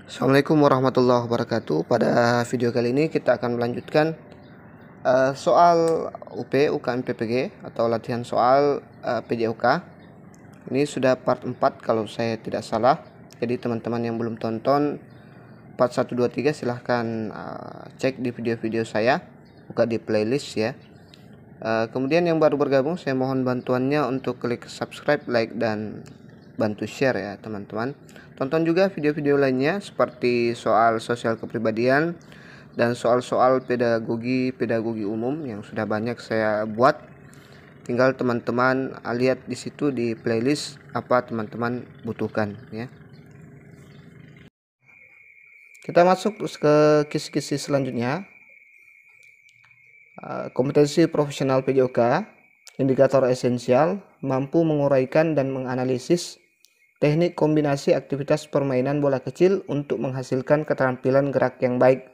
Assalamualaikum warahmatullahi wabarakatuh. Pada video kali ini kita akan melanjutkan soal UP UKM PPG atau latihan soal PJOK. Ini sudah part 4 kalau saya tidak salah. Jadi teman-teman yang belum tonton part 1, 2, 3 silahkan cek di video-video saya, buka di playlist ya. Kemudian yang baru bergabung, saya mohon bantuannya untuk klik subscribe, like, dan bantu share ya teman-teman. Tonton juga video-video lainnya seperti soal sosial kepribadian dan soal-soal pedagogi umum yang sudah banyak saya buat. Tinggal teman-teman lihat di situ di playlist apa teman-teman butuhkan ya. Kita masuk ke kisi-kisi selanjutnya. Kompetensi profesional PJOK, indikator esensial, mampu menguraikan dan menganalisis teknik kombinasi aktivitas permainan bola kecil untuk menghasilkan keterampilan gerak yang baik.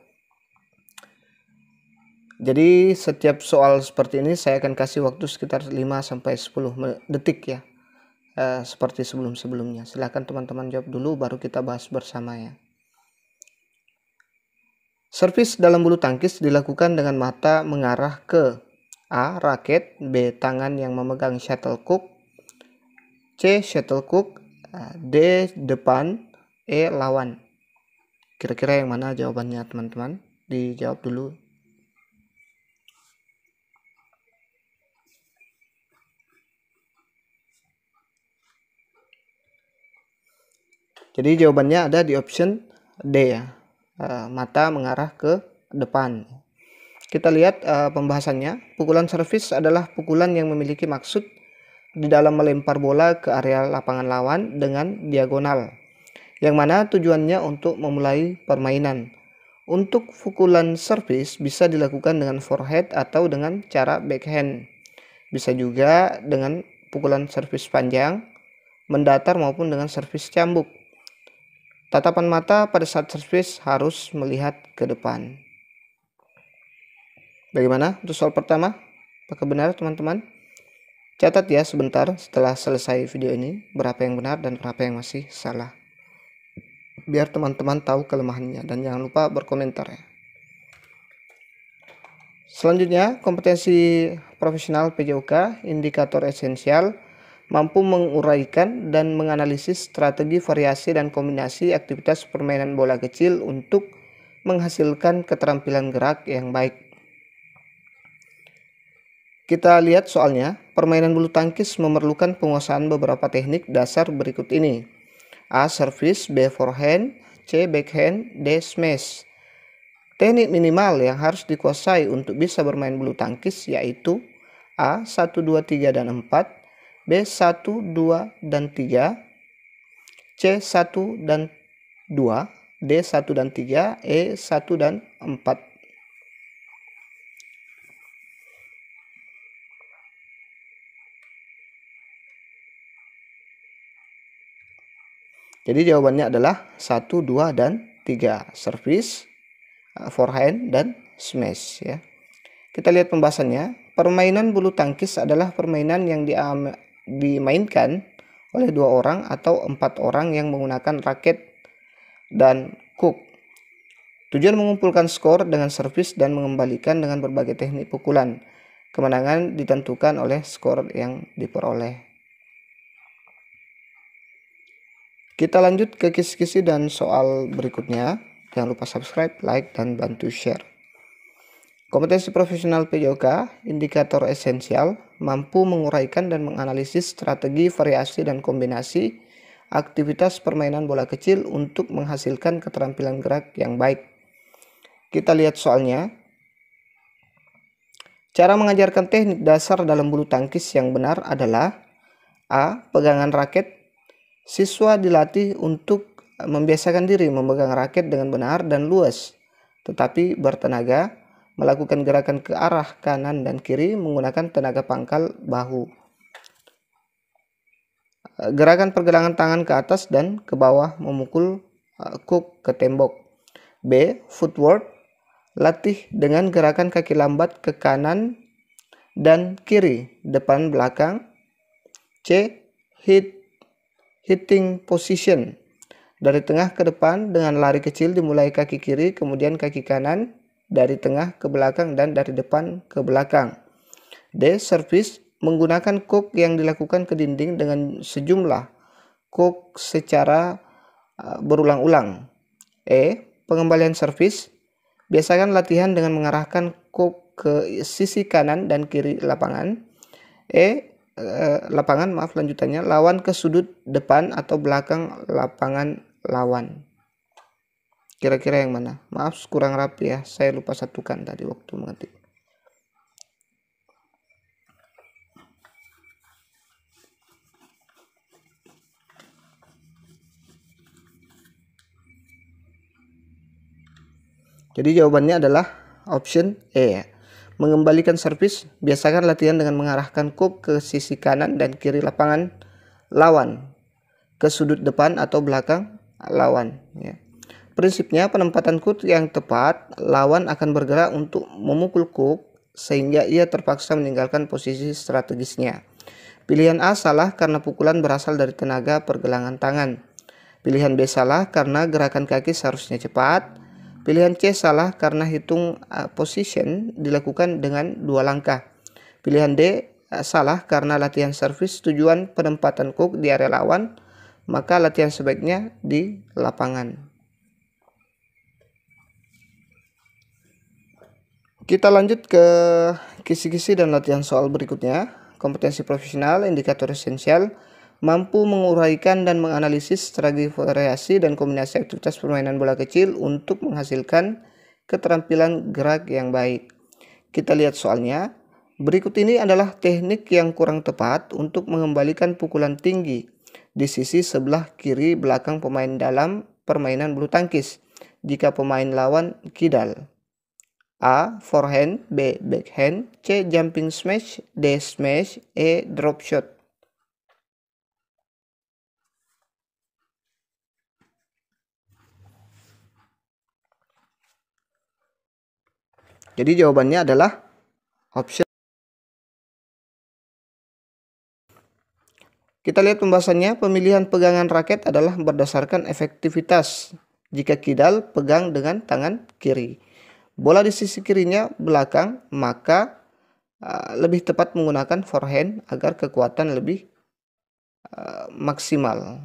Jadi setiap soal seperti ini saya akan kasih waktu sekitar 5-10 detik ya, seperti sebelum-sebelumnya. Silahkan teman-teman jawab dulu baru kita bahas bersama ya. Servis dalam bulu tangkis dilakukan dengan mata mengarah ke A. Raket, B. Tangan yang memegang shuttlecock, C. Shuttlecock, D. Depan, E. Lawan. Kira-kira yang mana jawabannya teman-teman? Dijawab dulu. Jadi jawabannya ada di option D ya, mata mengarah ke depan. Kita lihat pembahasannya. Pukulan servis adalah pukulan yang memiliki maksud di dalam melempar bola ke area lapangan lawan dengan diagonal, yang mana tujuannya untuk memulai permainan. Untuk pukulan servis bisa dilakukan dengan forehand atau dengan cara backhand. Bisa juga dengan pukulan servis panjang, mendatar maupun dengan servis cambuk. Tatapan mata pada saat servis harus melihat ke depan. Bagaimana untuk soal pertama? Apakah benar teman-teman? Catat ya sebentar setelah selesai video ini berapa yang benar dan berapa yang masih salah, biar teman-teman tahu kelemahannya, dan jangan lupa berkomentar ya. Selanjutnya, kompetensi profesional PJOK, indikator esensial, mampu menguraikan dan menganalisis strategi, variasi, dan kombinasi aktivitas permainan bola kecil untuk menghasilkan keterampilan gerak yang baik. Kita lihat soalnya. Permainan bulu tangkis memerlukan penguasaan beberapa teknik dasar berikut ini. A. Service, B. Forehand, C. Backhand, D. Smash. Teknik minimal yang harus dikuasai untuk bisa bermain bulu tangkis yaitu A. 1, 2, 3, dan 4, B. 1, 2, dan 3, C. 1 dan 2, D. 1 dan 3, E. 1 dan 4. Jadi jawabannya adalah 1, 2, dan 3. Service, forehand, dan smash ya. Kita lihat pembahasannya. Permainan bulu tangkis adalah permainan yang dimainkan oleh 2 orang atau 4 orang yang menggunakan raket dan hook. Tujuan mengumpulkan skor dengan servis dan mengembalikan dengan berbagai teknik pukulan. Kemenangan ditentukan oleh skor yang diperoleh. Kita lanjut ke kisi-kisi dan soal berikutnya. Jangan lupa subscribe, like, dan bantu share. Kompetensi profesional PJOK, indikator esensial, mampu menguraikan dan menganalisis strategi, variasi, dan kombinasi aktivitas permainan bola kecil untuk menghasilkan keterampilan gerak yang baik. Kita lihat soalnya. Cara mengajarkan teknik dasar dalam bulu tangkis yang benar adalah A. Pegangan raket. Siswa dilatih untuk membiasakan diri memegang raket dengan benar dan luas, tetapi bertenaga, melakukan gerakan ke arah kanan dan kiri menggunakan tenaga pangkal bahu. Gerakan pergelangan tangan ke atas dan ke bawah memukul hook ke tembok. B. Footwork. Latih dengan gerakan kaki lambat ke kanan dan kiri, depan belakang. C. Hitting position. Dari tengah ke depan dengan lari kecil dimulai kaki kiri, kemudian kaki kanan, dari tengah ke belakang, dan dari depan ke belakang. D. Servis menggunakan kok yang dilakukan ke dinding dengan sejumlah kok secara berulang-ulang. E. Pengembalian servis. Biasakan latihan dengan mengarahkan kok ke sisi kanan dan kiri lapangan. Lanjutannya, lawan ke sudut depan atau belakang lapangan lawan. Kira-kira yang mana? Maaf, kurang rapi ya, saya lupa satukan tadi waktu mengetik. Jadi jawabannya adalah option E. Mengembalikan servis, biasakan latihan dengan mengarahkan kok ke sisi kanan dan kiri lapangan lawan, ke sudut depan atau belakang lawan. Ya. Prinsipnya, penempatan kok yang tepat, lawan akan bergerak untuk memukul kok sehingga ia terpaksa meninggalkan posisi strategisnya. Pilihan A salah karena pukulan berasal dari tenaga pergelangan tangan. Pilihan B salah karena gerakan kaki seharusnya cepat. Pilihan C salah karena hitung position dilakukan dengan 2 langkah. Pilihan D salah karena latihan servis tujuan penempatan kok di area lawan, maka latihan sebaiknya di lapangan. Kita lanjut ke kisi-kisi dan latihan soal berikutnya. Kompetensi profesional, indikator esensial, mampu menguraikan dan menganalisis strategi variasi dan kombinasi aktivitas permainan bola kecil untuk menghasilkan keterampilan gerak yang baik. Kita lihat soalnya. Berikut ini adalah teknik yang kurang tepat untuk mengembalikan pukulan tinggi di sisi sebelah kiri belakang pemain dalam permainan bulu tangkis jika pemain lawan kidal. A. Forehand, B. Backhand, C. Jumping smash, D. Smash, E. Drop shot. Jadi jawabannya adalah option. Kita lihat pembahasannya. Pemilihan pegangan raket adalah berdasarkan efektivitas. Jika kidal, pegang dengan tangan kiri. Bola di sisi kirinya belakang, maka lebih tepat menggunakan forehand agar kekuatan lebih maksimal.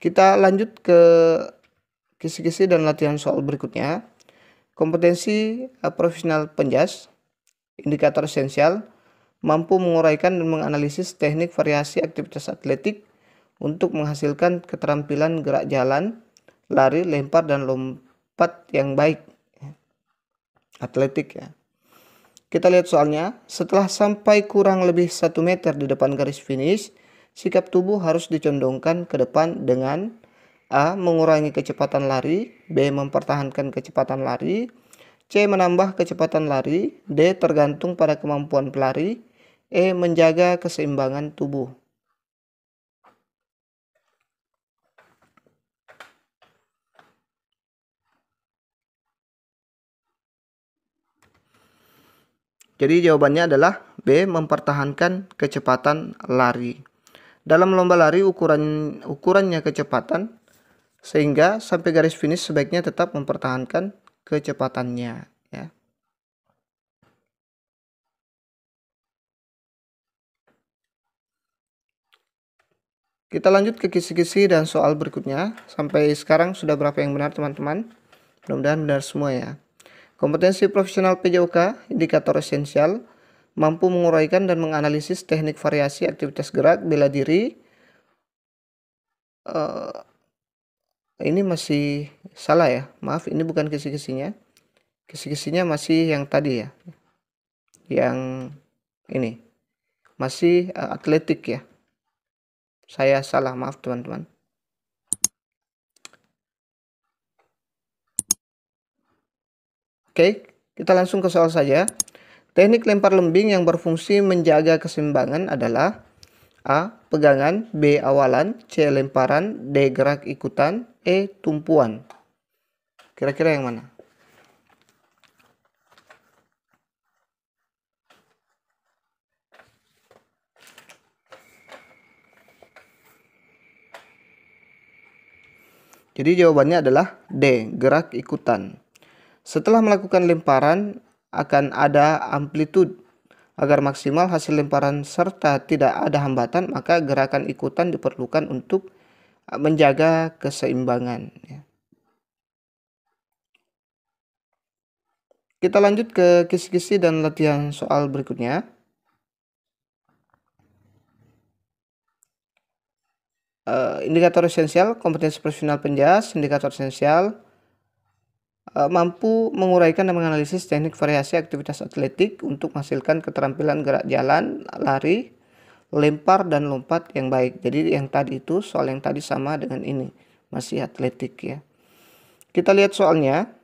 Kita lanjut ke kisi-kisi dan latihan soal berikutnya. Kompetensi profesional penjas, indikator esensial, mampu menguraikan dan menganalisis teknik variasi aktivitas atletik untuk menghasilkan keterampilan gerak jalan, lari, lempar, dan lompat yang baik. Atletik ya. Kita lihat soalnya. Setelah sampai kurang lebih 1 meter di depan garis finish, sikap tubuh harus dicondongkan ke depan dengan A. Mengurangi kecepatan lari, B. Mempertahankan kecepatan lari, C. Menambah kecepatan lari, D. Tergantung pada kemampuan pelari, E. Menjaga keseimbangan tubuh. Jadi jawabannya adalah B. Mempertahankan kecepatan lari. Dalam lomba lari ukurannya kecepatan, sehingga sampai garis finish sebaiknya tetap mempertahankan kecepatannya ya. Kita lanjut ke kisi-kisi dan soal berikutnya. Sampai sekarang sudah berapa yang benar teman-teman? Mudah-mudahan benar semua ya. Kompetensi profesional PJOK, indikator esensial, mampu menguraikan dan menganalisis teknik variasi aktivitas gerak bela diri. Ini masih salah ya, maaf, ini bukan kisi-kisinya. Kisi-kisinya masih yang tadi ya, yang ini masih atletik ya. Saya salah, maaf teman-teman. Oke, kita langsung ke soal saja. Teknik lempar lembing yang berfungsi menjaga keseimbangan adalah A. Pegangan, B. Awalan, C. Lemparan, D. Gerak ikutan, E. Tumpuan. Kira-kira yang mana? Jadi jawabannya adalah D, gerak ikutan. Setelah melakukan lemparan akan ada amplitude. Agar maksimal hasil lemparan serta tidak ada hambatan, maka gerakan ikutan diperlukan untuk menjaga keseimbangan. Kita lanjut ke kisi-kisi dan latihan soal berikutnya. Indikator esensial, kompetensi profesional penjas. Indikator esensial mampu menguraikan dan menganalisis teknik variasi aktivitas atletik untuk menghasilkan keterampilan gerak jalan, lari, lempar, dan lompat yang baik. Jadi yang tadi itu, soal yang tadi sama dengan ini, masih atletik ya. Kita lihat soalnya.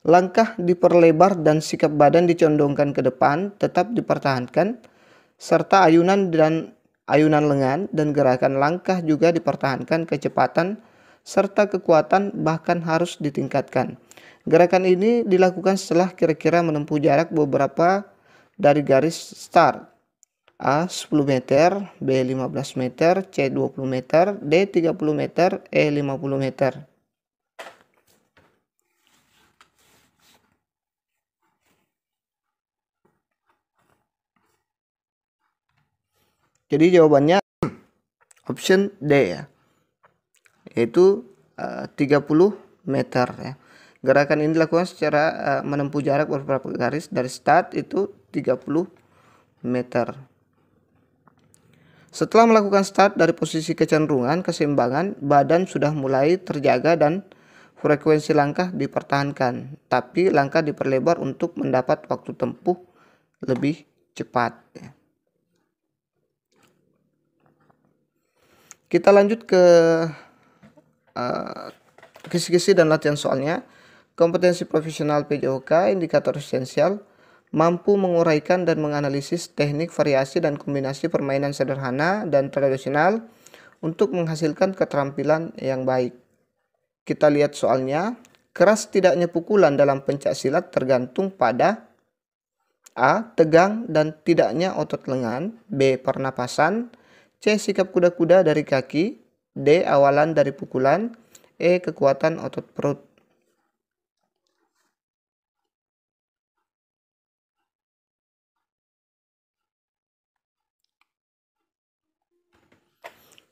Langkah diperlebar dan sikap badan dicondongkan ke depan tetap dipertahankan, serta ayunan lengan dan gerakan langkah juga dipertahankan, kecepatan serta kekuatan bahkan harus ditingkatkan. Gerakan ini dilakukan setelah kira-kira menempuh jarak beberapa dari garis start. A 10 meter, B 15 meter, C 20 meter, D 30 meter, E 50 meter. Jadi jawabannya option D ya, yaitu 30 meter ya. Gerakan ini dilakukan secara menempuh jarak beberapa garis dari start itu 30 meter. Setelah melakukan start dari posisi kecenderungan keseimbangan, badan sudah mulai terjaga dan frekuensi langkah dipertahankan, tapi langkah diperlebar untuk mendapat waktu tempuh lebih cepat ya. Kita lanjut ke kisi-kisi dan latihan soalnya. Kompetensi profesional PJOK, indikator esensial, mampu menguraikan dan menganalisis teknik variasi dan kombinasi permainan sederhana dan tradisional untuk menghasilkan keterampilan yang baik. Kita lihat soalnya. Keras tidaknya pukulan dalam pencak silat tergantung pada A. Tegang dan tidaknya otot lengan, B. Pernapasan, C. Sikap kuda-kuda dari kaki, D. Awalan dari pukulan, E. Kekuatan otot perut.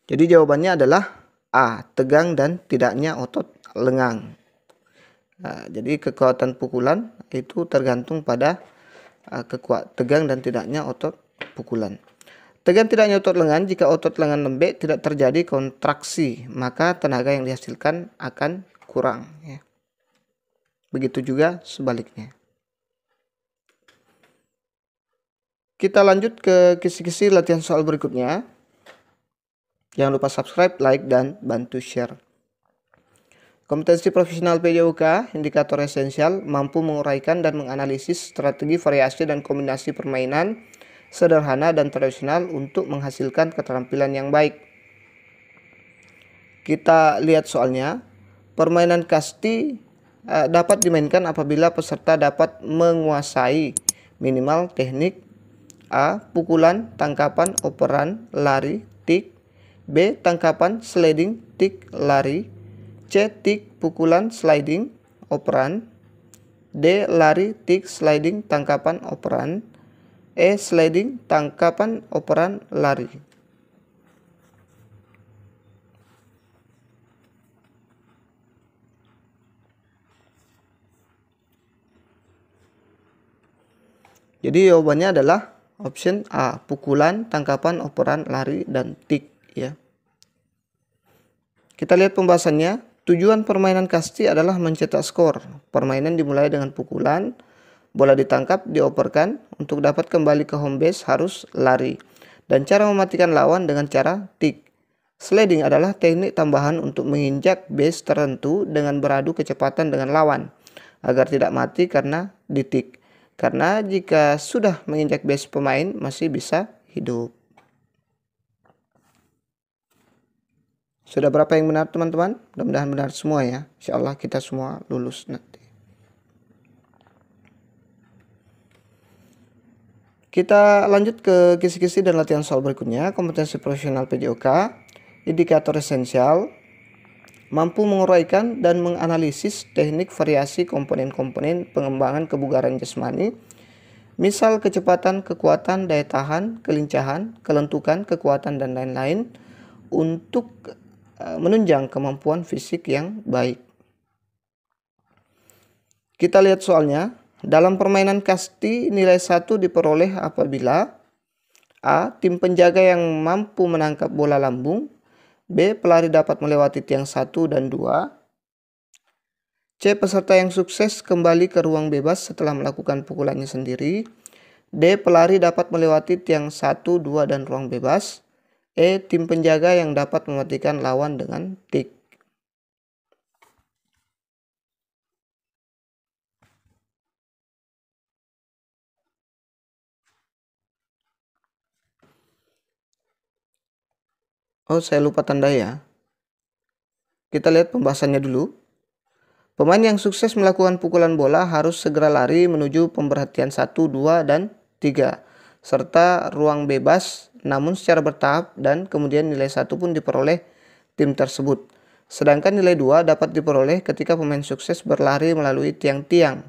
Jadi jawabannya adalah A. Tegang dan tidaknya otot lengan. Nah, jadi kekuatan pukulan itu tergantung pada tegang dan tidaknya otot pukulan. Tegang tidaknya otot lengan, jika otot lengan lembek tidak terjadi kontraksi, maka tenaga yang dihasilkan akan kurang ya. Begitu juga sebaliknya. Kita lanjut ke kisi-kisi latihan soal berikutnya. Jangan lupa subscribe, like, dan bantu share. Kompetensi profesional PJOK, indikator esensial, mampu menguraikan dan menganalisis strategi variasi dan kombinasi permainan sederhana dan tradisional untuk menghasilkan keterampilan yang baik. Kita lihat soalnya. Permainan kasti dapat dimainkan apabila peserta dapat menguasai minimal teknik A. Pukulan, tangkapan, operan, lari, tik, B. Tangkapan, sliding, tik, lari, C. Tik, pukulan, sliding, operan, D. Lari, tik, sliding, tangkapan, operan, E. Sliding, tangkapan, operan, lari. Jadi jawabannya adalah option A. Pukulan, tangkapan, operan, lari, dan tik ya. Kita lihat pembahasannya. Tujuan permainan kasti adalah mencetak skor. Permainan dimulai dengan pukulan. Bola ditangkap, dioperkan. Untuk dapat kembali ke home base harus lari. Dan cara mematikan lawan dengan cara tik. Sliding adalah teknik tambahan untuk menginjak base tertentu dengan beradu kecepatan dengan lawan, agar tidak mati karena ditik. Karena jika sudah menginjak base pemain masih bisa hidup. Sudah berapa yang benar teman-teman? Mudah-mudahan benar semua ya. Insya Allah kita semua lulus nanti. Kita lanjut ke kisi-kisi dan latihan soal berikutnya. Kompetensi profesional PJOK, indikator esensial, mampu menguraikan dan menganalisis teknik variasi komponen-komponen pengembangan kebugaran jasmani, misal kecepatan, kekuatan, daya tahan, kelincahan, kelentukan, kekuatan, dan lain-lain, untuk menunjang kemampuan fisik yang baik. Kita lihat soalnya. Dalam permainan kasti, nilai 1 diperoleh apabila A. Tim penjaga yang mampu menangkap bola lambung. B. Pelari dapat melewati tiang 1 dan 2. C. Peserta yang sukses kembali ke ruang bebas setelah melakukan pukulannya sendiri. D. Pelari dapat melewati tiang 1, 2, dan ruang bebas. E. Tim penjaga yang dapat mematikan lawan dengan tik. Oh, saya lupa tanda ya. Kita lihat pembahasannya dulu. Pemain yang sukses melakukan pukulan bola harus segera lari menuju pemberhentian 1, 2, dan 3, serta ruang bebas, namun secara bertahap, dan kemudian nilai 1 pun diperoleh tim tersebut. Sedangkan nilai 2 dapat diperoleh ketika pemain sukses berlari melalui tiang-tiang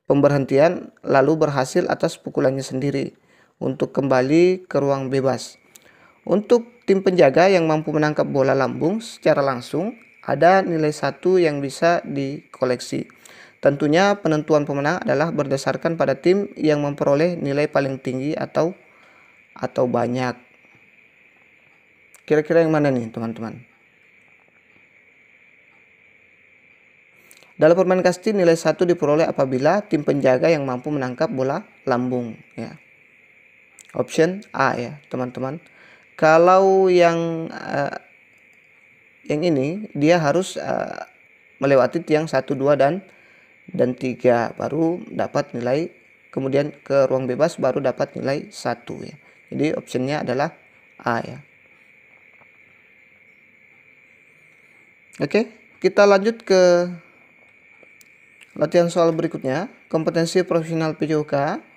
pemberhentian lalu berhasil atas pukulannya sendiri untuk kembali ke ruang bebas. Untuk tim penjaga yang mampu menangkap bola lambung secara langsung, ada nilai 1 yang bisa dikoleksi. Tentunya penentuan pemenang adalah berdasarkan pada tim yang memperoleh nilai paling tinggi atau banyak. Kira-kira yang mana nih, teman-teman? Dalam permainan kasti, nilai 1 diperoleh apabila tim penjaga yang mampu menangkap bola lambung, ya. Option A ya, teman-teman. Kalau yang ini dia harus melewati tiang 1, 2, dan 3 baru dapat nilai, kemudian ke ruang bebas baru dapat nilai 1 ya. Jadi optionnya adalah A ya. Oke, kita lanjut ke latihan soal berikutnya. Kompetensi profesional PJOK.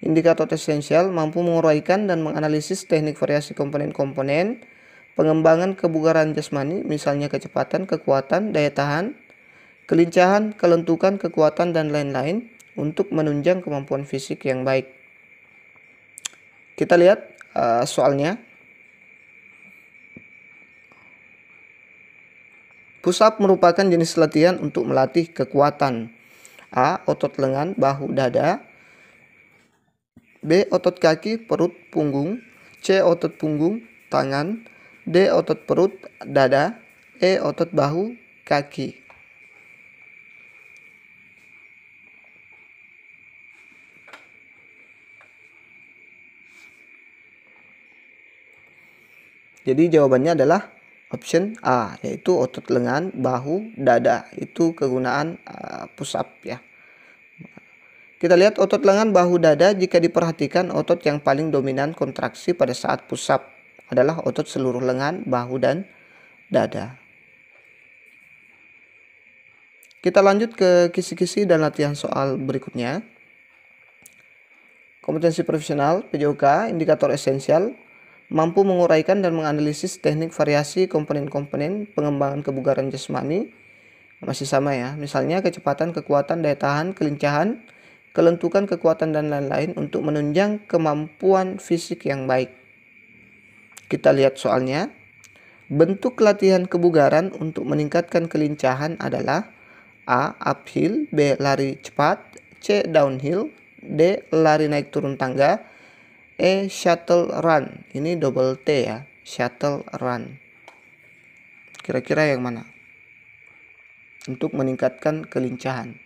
Indikator esensial mampu menguraikan dan menganalisis teknik variasi komponen-komponen pengembangan kebugaran jasmani, misalnya kecepatan, kekuatan, daya tahan, kelincahan, kelentukan, kekuatan, dan lain-lain, untuk menunjang kemampuan fisik yang baik. Kita lihat soalnya. Push up merupakan jenis latihan untuk melatih kekuatan. A. Otot lengan, bahu, dada. B. Otot kaki, perut, punggung. C. Otot punggung, tangan. D. Otot perut, dada. E. Otot bahu, kaki. Jadi jawabannya adalah option A, yaitu otot lengan, bahu, dada. Itu kegunaan push up ya. Kita lihat otot lengan, bahu, dada. Jika diperhatikan, otot yang paling dominan kontraksi pada saat push up adalah otot seluruh lengan, bahu, dan dada. Kita lanjut ke kisi-kisi dan latihan soal berikutnya. Kompetensi profesional PJOK, indikator esensial, mampu menguraikan dan menganalisis teknik variasi komponen-komponen pengembangan kebugaran jasmani. Masih sama ya, misalnya kecepatan, kekuatan, daya tahan, kelincahan, kelentukan, kekuatan, dan lain-lain, untuk menunjang kemampuan fisik yang baik. Kita lihat soalnya. Bentuk latihan kebugaran untuk meningkatkan kelincahan adalah A. Uphill, B. Lari cepat, C. Downhill, D. Lari naik turun tangga, E. Shuttle run. Ini double T ya, shuttle run. Kira-kira yang mana untuk meningkatkan kelincahan?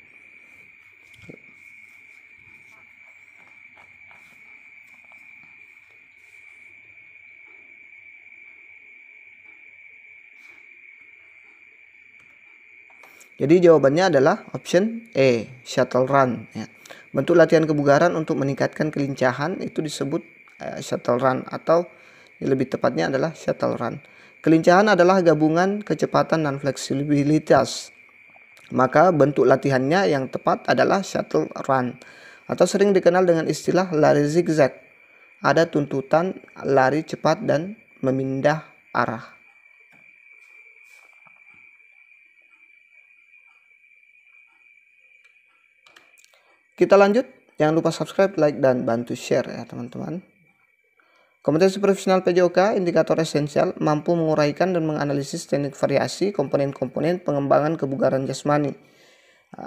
Jadi jawabannya adalah option E, shuttle run ya. Bentuk latihan kebugaran untuk meningkatkan kelincahan itu disebut shuttle run, atau lebih tepatnya adalah shuttle run. Kelincahan adalah gabungan kecepatan dan fleksibilitas. Maka bentuk latihannya yang tepat adalah shuttle run, atau sering dikenal dengan istilah lari zigzag. Ada tuntutan lari cepat dan memindah arah. Kita lanjut. Jangan lupa subscribe, like, dan bantu share ya teman-teman. Kompetensi profesional PJOK, indikator esensial, mampu menguraikan dan menganalisis teknik variasi komponen-komponen pengembangan kebugaran jasmani.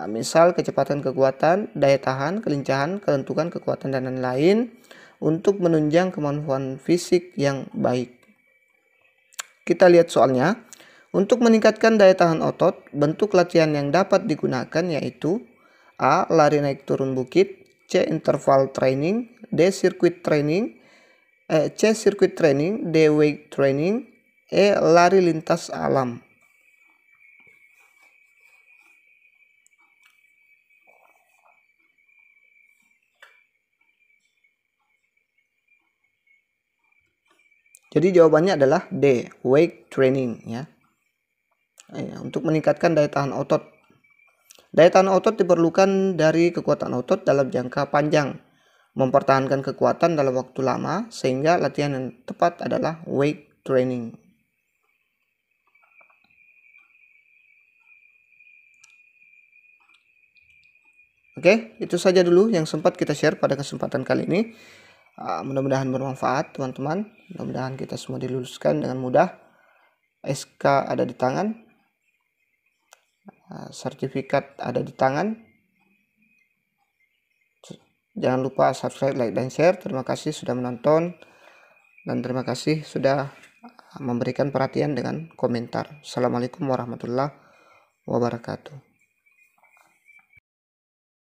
Misal kecepatan kekuatan, daya tahan, kelincahan, kelentukan kekuatan, dan lain-lain untuk menunjang kemampuan fisik yang baik. Kita lihat soalnya. Untuk meningkatkan daya tahan otot, bentuk latihan yang dapat digunakan yaitu A. Lari naik turun bukit, C. Interval training, D. Circuit training, C. Circuit training, D. Weight training, E. Lari lintas alam. Jadi jawabannya adalah D. Weight training ya. Untuk meningkatkan daya tahan otot. Daya tahan otot diperlukan dari kekuatan otot dalam jangka panjang, mempertahankan kekuatan dalam waktu lama, sehingga latihan yang tepat adalah weight training. Oke, itu saja dulu yang sempat kita share pada kesempatan kali ini. Mudah-mudahan bermanfaat teman-teman. Mudah-mudahan kita semua diluluskan dengan mudah. SK ada di tangan, sertifikat ada di tangan. Jangan lupa subscribe, like, dan share. Terima kasih sudah menonton, dan terima kasih sudah memberikan perhatian dengan komentar. Assalamualaikum warahmatullahi wabarakatuh.